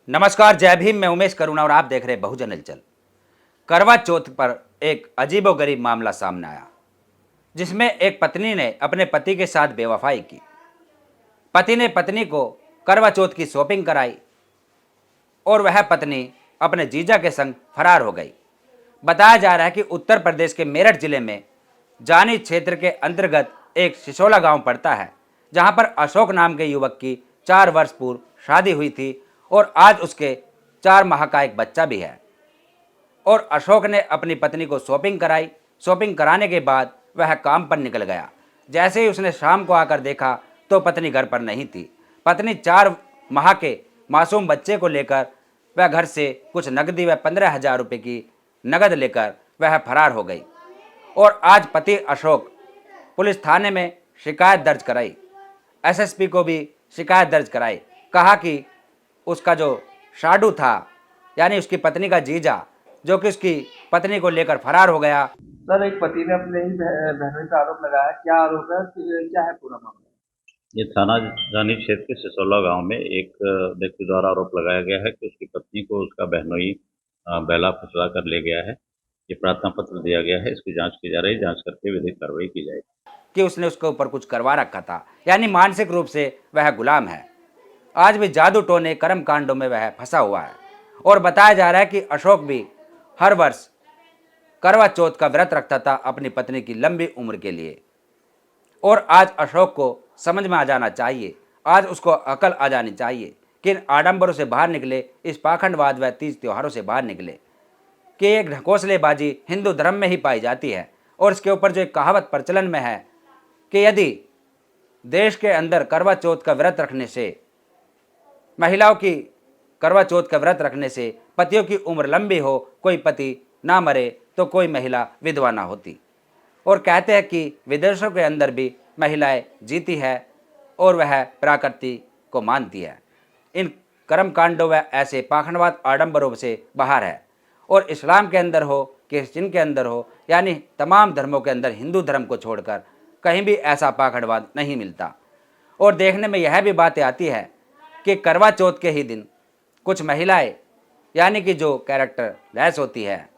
नमस्कार, जय भीम। मैं उमेश करुणा और आप देख रहे हैं बहुजन हलचल। करवा चौथ पर एक अजीबोगरीब मामला सामने आया, जिसमें एक पत्नी ने अपने पति के साथ बेवफाई की। पति ने पत्नी को करवा चौथ की शॉपिंग कराई और वह पत्नी अपने जीजा के संग फरार हो गई। बताया जा रहा है कि उत्तर प्रदेश के मेरठ जिले में जानी क्षेत्र के अंतर्गत एक सिसोला गांव पड़ता है, जहां पर अशोक नाम के युवक की 4 वर्ष पूर्व शादी हुई थी और आज उसके 4 माह का एक बच्चा भी है। और अशोक ने अपनी पत्नी को शॉपिंग कराई। शॉपिंग कराने के बाद वह काम पर निकल गया। जैसे ही उसने शाम को आकर देखा तो पत्नी घर पर नहीं थी। पत्नी 4 माह के मासूम बच्चे को लेकर वह घर से कुछ नकदी व 15,000 रुपये की नकद लेकर वह फरार हो गई। और आज पति अशोक पुलिस थाने में शिकायत दर्ज कराई, एसएसपी को भी शिकायत दर्ज कराई। कहा कि उसका जो साडू था, यानी उसकी पत्नी का जीजा, जो कि उसकी पत्नी को लेकर फरार हो गया। सर, एक पति ने अपने ही बहनोई पे आरोप लगाया। क्या आरोप है? क्या है पूरा मामला? ये थाना रानी क्षेत्र के सिसोला गांव में एक व्यक्ति द्वारा आरोप लगाया गया है कि उसकी पत्नी को उसका बहनोई बहला फुसला कर ले गया है। ये प्रार्थना पत्र दिया गया है, इसकी जांच की जा रही है। जांच करके विधिक कार्रवाई की जाएगी। कि उसने उसके ऊपर कुछ करवा रखा था, यानी मानसिक रूप से वह गुलाम है। आज भी जादू टोने कर्म कांडों में वह फंसा हुआ है। और बताया जा रहा है कि अशोक भी हर वर्ष करवा चौथ का व्रत रखता था अपनी पत्नी की लंबी उम्र के लिए। और आज अशोक को समझ में आ जाना चाहिए, आज उसको अकल आ जानी चाहिए कि इन आडंबरों से बाहर निकले, इस पाखंडवाद व तीज त्योहारों से बाहर निकले कि एक ढकोसलेबाजी हिंदू धर्म में ही पाई जाती है। और इसके ऊपर जो एक कहावत प्रचलन में है कि यदि देश के अंदर करवा चौथ का व्रत रखने से महिलाओं की करवा चौथ का व्रत रखने से पतियों की उम्र लंबी हो, कोई पति ना मरे तो कोई महिला विधवा ना होती। और कहते हैं कि विदेशों के अंदर भी महिलाएं जीती है और वह प्रकृति को मानती है। इन कर्म कांडों व ऐसे पाखंडवाद आडंबरों से बाहर है। और इस्लाम के अंदर हो, क्रिश्चियन के अंदर हो, यानी तमाम धर्मों के अंदर हिंदू धर्म को छोड़कर कहीं भी ऐसा पाखंडवाद नहीं मिलता। और देखने में यह भी बातें आती है कि करवा चौथ के ही दिन कुछ महिलाएं, यानी कि जो कैरेक्टर लेस होती है,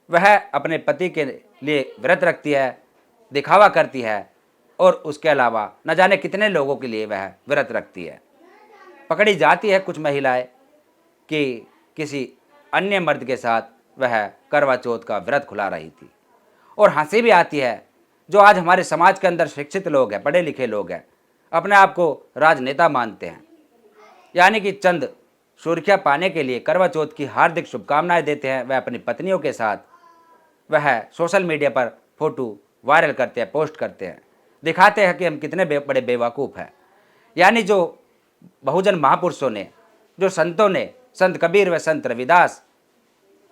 वह अपने पति के लिए व्रत रखती है, दिखावा करती है और उसके अलावा न जाने कितने लोगों के लिए वह व्रत रखती है। पकड़ी जाती है कुछ महिलाएं कि किसी अन्य मर्द के साथ वह करवा चौथ का व्रत खुला रही थी। और हंसी भी आती है, जो आज हमारे समाज के अंदर शिक्षित लोग हैं, पढ़े लिखे लोग हैं, अपने आप को राजनेता मानते हैं, यानी कि चंद सुर्खियाँ पाने के लिए करवा चौथ की हार्दिक शुभकामनाएं देते हैं। वह अपनी पत्नियों के साथ वह सोशल मीडिया पर फोटो वायरल करते हैं, पोस्ट करते हैं, दिखाते हैं कि हम कितने बड़े बेवकूफ़ हैं। यानी जो बहुजन महापुरुषों ने, जो संतों ने, संत कबीर व संत रविदास,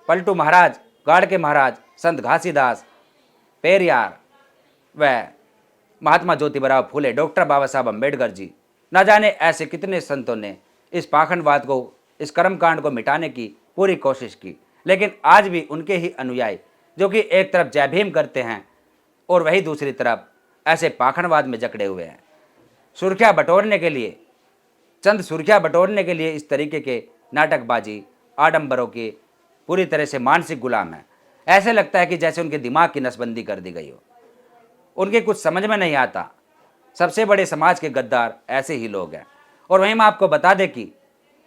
पलटू महाराज, गाड़के महाराज, संत घासीदास, पेरियार व महात्मा ज्योतिबराव फूले, डॉक्टर बाबा साहब अम्बेडकर जी, न जाने ऐसे कितने संतों ने इस पाखंडवाद को, इस कर्मकांड को मिटाने की पूरी कोशिश की। लेकिन आज भी उनके ही अनुयायी, जो कि एक तरफ जय भीम करते हैं और वही दूसरी तरफ ऐसे पाखंडवाद में जकड़े हुए हैं। सुर्खियाँ बटोरने के लिए, चंद सुर्खियाँ बटोरने के लिए इस तरीके के नाटकबाजी, आडंबरों की पूरी तरह से मानसिक गुलाम है। ऐसे लगता है कि जैसे उनके दिमाग की नसबंदी कर दी गई हो। उनके कुछ समझ में नहीं आता। सबसे बड़े समाज के गद्दार ऐसे ही लोग हैं। और वहीं मैं आपको बता दें कि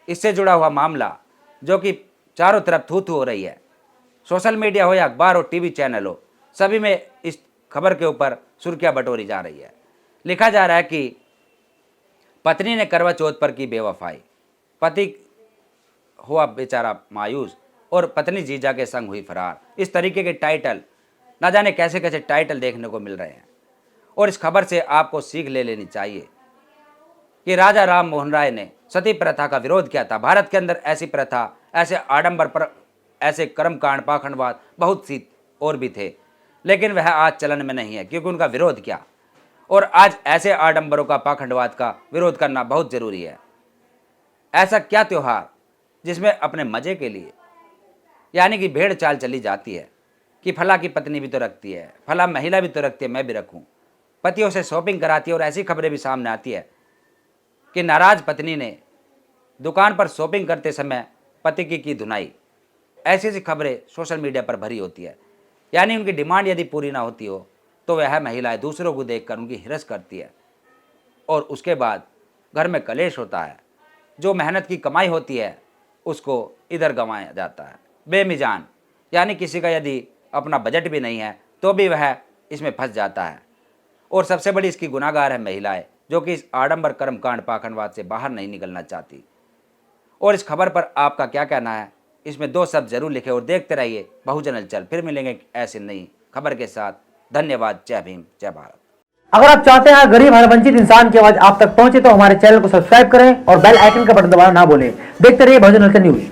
इससे जुड़ा हुआ मामला, जो कि चारों तरफ थू थू हो रही है, सोशल मीडिया हो या अखबार हो, टीवी चैनल हो, सभी में इस खबर के ऊपर सुर्खियाँ बटोरी जा रही है। लिखा जा रहा है कि पत्नी ने करवा चौथ पर की बेवफाई, पति हुआ बेचारा मायूस और पत्नी जीजा के संग हुई फरार। इस तरीके के टाइटल, ना जाने कैसे कैसे टाइटल देखने को मिल रहे हैं। और इस खबर से आपको सीख ले लेनी चाहिए कि राजा राम मोहन राय ने सती प्रथा का विरोध किया था। भारत के अंदर ऐसी प्रथा, ऐसे आडंबर पर, ऐसे कर्मकांड, पाखंडवाद बहुत सी और भी थे, लेकिन वह आज चलन में नहीं है क्योंकि उनका विरोध किया। और आज ऐसे आडंबरों का, पाखंडवाद का विरोध करना बहुत जरूरी है। ऐसा क्या त्योहार जिसमें अपने मजे के लिए, यानी कि भेड़ चाल चली जाती है कि फला की पत्नी भी तो रखती है, फला महिला भी तो रखती है, मैं भी रखूं, पतियों से शॉपिंग कराती है। और ऐसी खबरें भी सामने आती है कि नाराज पत्नी ने दुकान पर शॉपिंग करते समय पति की धुनाई, ऐसी ऐसी खबरें सोशल मीडिया पर भरी होती है। यानी उनकी डिमांड यदि पूरी ना होती हो तो वह महिलाएं दूसरों को देखकर उनकी हिरस करती है और उसके बाद घर में कलेश होता है। जो मेहनत की कमाई होती है उसको इधर गंवाया जाता है। बेमिजान यानी किसी का यदि अपना बजट भी नहीं है तो भी वह इसमें फंस जाता है। और सबसे बड़ी इसकी गुनाहगार है महिलाएं, जो कि इस आडंबर कर्मकांड पाखंडवाद से बाहर नहीं निकलना चाहती। और इस खबर पर आपका क्या कहना है, इसमें 2 शब्द जरूर लिखें और देखते रहिए बहुजन हलचल। फिर मिलेंगे ऐसी नई खबर के साथ। धन्यवाद। जय भीम, जय भारत। अगर आप चाहते हैं गरीब हर वंचित इंसान की आवाज आप तक पहुंचे तो हमारे चैनल को सब्सक्राइब करें और बेल आइकन का बटन दबाना ना भूलें। देखते रहिए बहुजन हलचल न्यूज।